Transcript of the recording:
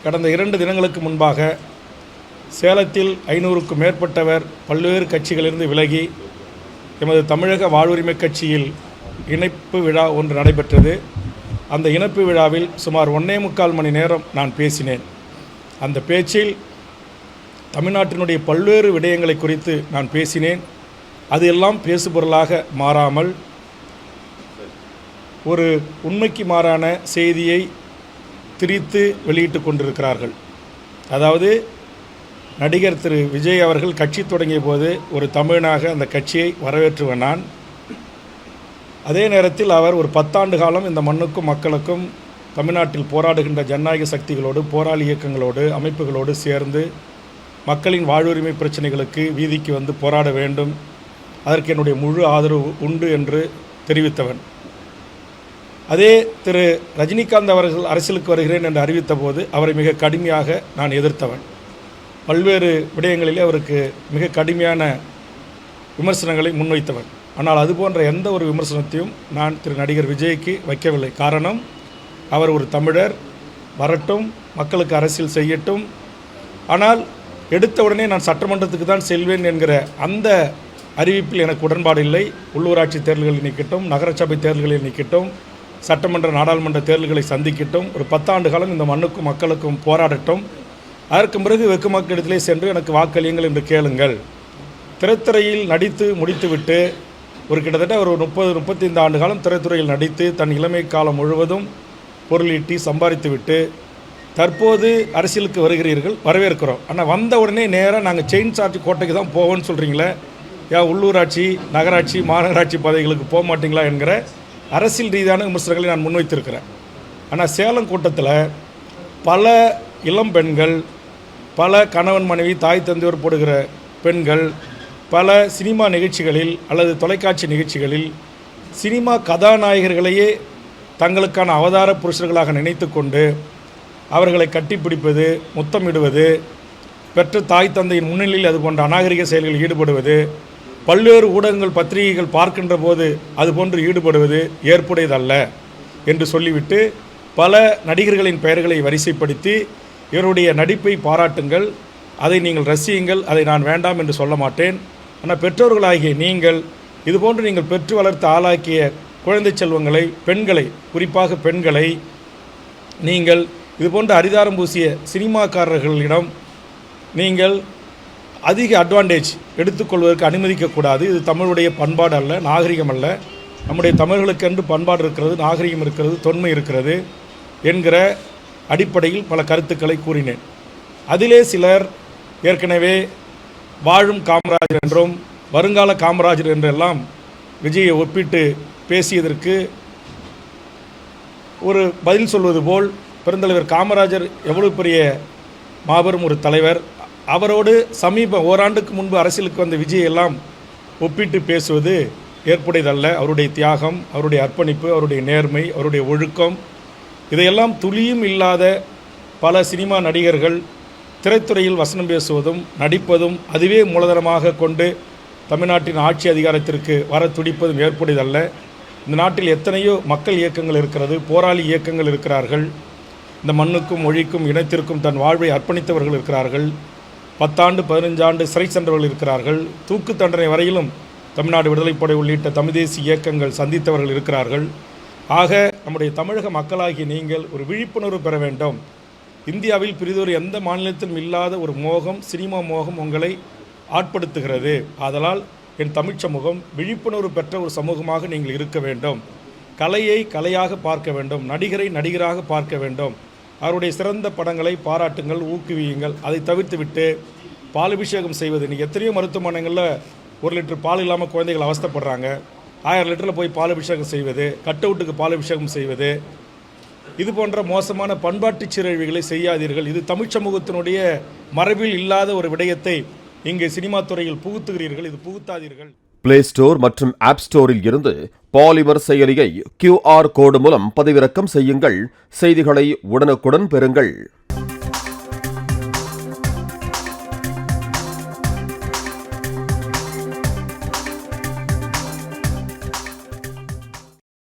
கடந்த 2 தினங்களுக்கு முன்பாக சேலத்தில் 500க்கும் மேற்பட்டவர் பல்வேறு கட்சிகளிலிருந்து விலகி எமது தமிழக வாழ்வுரிமை கட்சியில் இணைப்பு விழா ஒன்று நடைபெற்றது. அந்த இணைப்பு விழாவில் சுமார் 1.25 மணி நேரம் நான் பேசினேன். அந்த பேச்சில் தமிழ்நாட்டினுடைய பல்வேறு விடயங்களை குறித்து நான் பேசினேன். அது எல்லாம் பேசுபொருளாக மாறாமல் ஒரு உண்மைக்கு மாறான செய்தியை திரித்து வெளியிட்டு கொண்டிருக்கிறார்கள். அதாவது நடிகர் திரு விஜய் அவர்கள் கட்சி தொடங்கிய போது ஒரு தமிழனாக அந்த கட்சியை வரவேற்றுவன் நான். அதே நேரத்தில் அவர் ஒரு 10 ஆண்டு காலம் இந்த மண்ணுக்கும் மக்களுக்கும் தமிழ்நாட்டில் போராடுகின்ற ஜனநாயக சக்திகளோடு, போராளி இயக்கங்களோடு, அமைப்புகளோடு சேர்ந்து மக்களின் வாழ்வுரிமை பிரச்சனைகளுக்கு வீதிக்கு வந்து போராட வேண்டும், அதற்கு என்னுடைய முழு ஆதரவு உண்டு என்று தெரிவித்தவன். அதே திரு ரஜினிகாந்த் அவர்கள் அரசியலுக்கு வருகிறேன் என்று அறிவித்த போது அவரை மிக கடுமையாக நான் எதிர்த்தவன். பல்வேறு விடயங்களிலே அவருக்கு மிக கடுமையான விமர்சனங்களை முன்வைத்தவன். ஆனால் அதுபோன்ற எந்த ஒரு விமர்சனத்தையும் நான் திரு நடிகர் விஜய்க்கு வைக்கவில்லை. காரணம், அவர் ஒரு தமிழர், வரட்டும், மக்களுக்கு அரசியல் செய்யட்டும். ஆனால் எடுத்த உடனே நான் சட்டமன்றத்துக்கு தான் செல்வேன் என்கிற அந்த அறிவிப்பில் எனக்கு உடன்பாடு இல்லை. உள்ளூராட்சி தேர்தல்களில் நிற்கட்டும், நகரசபை தேர்தல்களில் நிற்கட்டும், சட்டமன்ற நாடாளுமன்ற தேர்தல்களை சந்திக்கட்டும், ஒரு 10 ஆண்டு காலம் இந்த மண்ணுக்கும் மக்களுக்கும் போராடட்டும். அதற்கு பிறகு வெகு மக்களிடத்திலே சென்று எனக்கு வாக்களியுங்கள் என்று கேளுங்கள். திரைத்துறையில் நடித்து முடித்துவிட்டு ஒரு கிட்டத்தட்ட ஒரு 30-35 ஆண்டு காலம் திரைத்துறையில் நடித்து தன் இளமை காலம் முழுவதும் பொருளீட்டி சம்பாதித்துவிட்டு தற்போது அரசியலுக்கு வருகிறீர்கள், வரவேற்கிறோம். ஆனால் வந்த உடனே நேராக நாங்கள் செயின் சார்ஜ் கோட்டைக்கு தான் போவோம்னு சொல்கிறீங்களே, உள்ளூராட்சி, நகராட்சி, மாநகராட்சி பதவிகளுக்கு போக மாட்டிங்களா என்கிற அரசியல் ரீதியான விமர்சனங்களை நான் முன்வைத்திருக்கிறேன். ஆனால் சேலம் கூட்டத்தில் பல இளம் பெண்கள், பல கணவன் மனைவி, தாய் தந்தையோர் போடுகிற பெண்கள் பல சினிமா நிகழ்ச்சிகளில் அல்லது தொலைக்காட்சி நிகழ்ச்சிகளில் சினிமா கதாநாயகர்களையே தங்களுக்கான அவதார புருஷர்களாக நினைத்து கொண்டு அவர்களை கட்டிப்பிடிப்பது, முத்தமிடுவது, பெற்ற தாய் தந்தையின் முன்னிலையில் அது போன்ற அநாகரிக செயல்களில் ஈடுபடுவது, பல்வேறு ஊடகங்கள் பத்திரிகைகள் பார்க்கின்ற போது அதுபோன்று ஈடுபடுவது ஏற்புடையதல்ல என்று சொல்லிவிட்டு பல நடிகர்களின் பெயர்களை வரிசைப்படுத்தி இவருடைய நடிப்பை பாராட்டுங்கள், அதை நீங்கள் ரசியுங்கள், அதை நான் வேண்டாம் என்று சொல்ல மாட்டேன். ஆனால் பெற்றோர்களாகிய நீங்கள் இதுபோன்று நீங்கள் பெற்று வளர்த்து ஆளாக்கிய குழந்தை செல்வங்களை, பெண்களை, குறிப்பாக பெண்களை நீங்கள் இதுபோன்ற அரிதாரம் பூசிய சினிமாக்காரர்களிடம் நீங்கள் அதிக அட்வான்டேஜ் எடுத்துக்கொள்வதற்கு அனுமதிக்கக்கூடாது. இது தமிழுடைய பண்பாடு அல்ல, நாகரிகம் அல்ல. நம்முடைய தமிழர்களுக்கென்று பண்பாடு இருக்கிறது, நாகரிகம் இருக்கிறது, தொன்மை இருக்கிறது என்கிற அடிப்படையில் பல கருத்துக்களை கூறினேன். அதிலே சிலர் ஏற்கனவே வாழும் காமராஜர் என்றும் வருங்கால காமராஜர் என்றெல்லாம் விஜயை ஒப்பிட்டு பேசியதற்கு ஒரு பதில் சொல்வது போல், பெருந்தலைவர் காமராஜர் எவ்வளவு பெரிய மாபெரும் ஒரு தலைவர், அவரோடு ஓராண்டுக்கு முன்பு அரசியலுக்கு வந்த விஜய் எல்லாம் ஒப்பிட்டு பேசுவது ஏற்புடையதல்ல. அவருடைய தியாகம், அவருடைய அர்ப்பணிப்பு, அவருடைய நேர்மை, அவருடைய ஒழுக்கம், இதையெல்லாம் துளியும் இல்லாத பல சினிமா நடிகர்கள் திரைத்துறையில் வசனம் பேசுவதும் நடிப்பதும் அதுவே மூலதனமாக கொண்டு தமிழ்நாட்டின் ஆட்சி அதிகாரத்திற்கு வர துடிப்பதும் ஏற்புடையதல்ல. இந்த நாட்டில் எத்தனையோ மக்கள் இயக்கங்கள் இருக்கிறது, போராளி இயக்கங்கள் இருக்கிறார்கள், இந்த மண்ணுக்கும் மொழிக்கும் இனத்திற்கும் தன் வாழ்வை அர்ப்பணித்தவர்கள் இருக்கிறார்கள், 10 ஆண்டு 15 ஆண்டு சிறை சென்றவர்கள் இருக்கிறார்கள், தூக்கு தண்டனை வரையிலும் தமிழ்நாடு விடுதலைப்படை உள்ளிட்ட தமிழ் தேசிய இயக்கங்கள் சந்தித்தவர்கள் இருக்கிறார்கள். ஆக நம்முடைய தமிழக மக்களாகிய நீங்கள் ஒரு விழிப்புணர்வு பெற வேண்டும். இந்தியாவில் பிரிதொரு எந்த மாநிலத்திலும் இல்லாத ஒரு மோகம், சினிமா மோகம் உங்களை ஆட்படுத்துகிறது. ஆதலால் என் தமிழ் சமூகம் விழிப்புணர்வு பெற்ற ஒரு சமூகமாக நீங்கள் இருக்க வேண்டும். கலையை கலையாக பார்க்க வேண்டும், நடிகரை நடிகராக பார்க்க வேண்டும். அவருடைய சிறந்த படங்களை பாராட்டுங்கள், ஊக்குவியுங்கள். அதை தவிர்த்துவிட்டு பாலபிஷேகம் செய்வது, இன்றைக்கி எத்தனையோ மருத்துவமனைகளில் 1 லிட்டர் பால் இல்லாமல் குழந்தைகள் அவஸ்தைப்படுறாங்க. 1000 லிட்டரில் போய் பாலபிஷேகம் செய்வது, கட் அவுட்டுக்கு பாலபிஷேகம் செய்வது, இது போன்ற மோசமான பண்பாட்டு சீரழிவுகளை செய்யாதீர்கள். இது தமிழ் சமூகத்தினுடைய மரபில் இல்லாத ஒரு விடயத்தை இங்கே சினிமா துறையில் புகுத்துகிறீர்கள். இது புகுத்தாதீர்கள். பிளே ஸ்டோர் மற்றும் ஆப் ஸ்டோரில் இருந்து பாலிமர் செயலியை QR கோடு மூலம் பதிவிறக்கம் செய்யுங்கள். செய்திகளை உடனுக்குடன் பெறுங்கள்.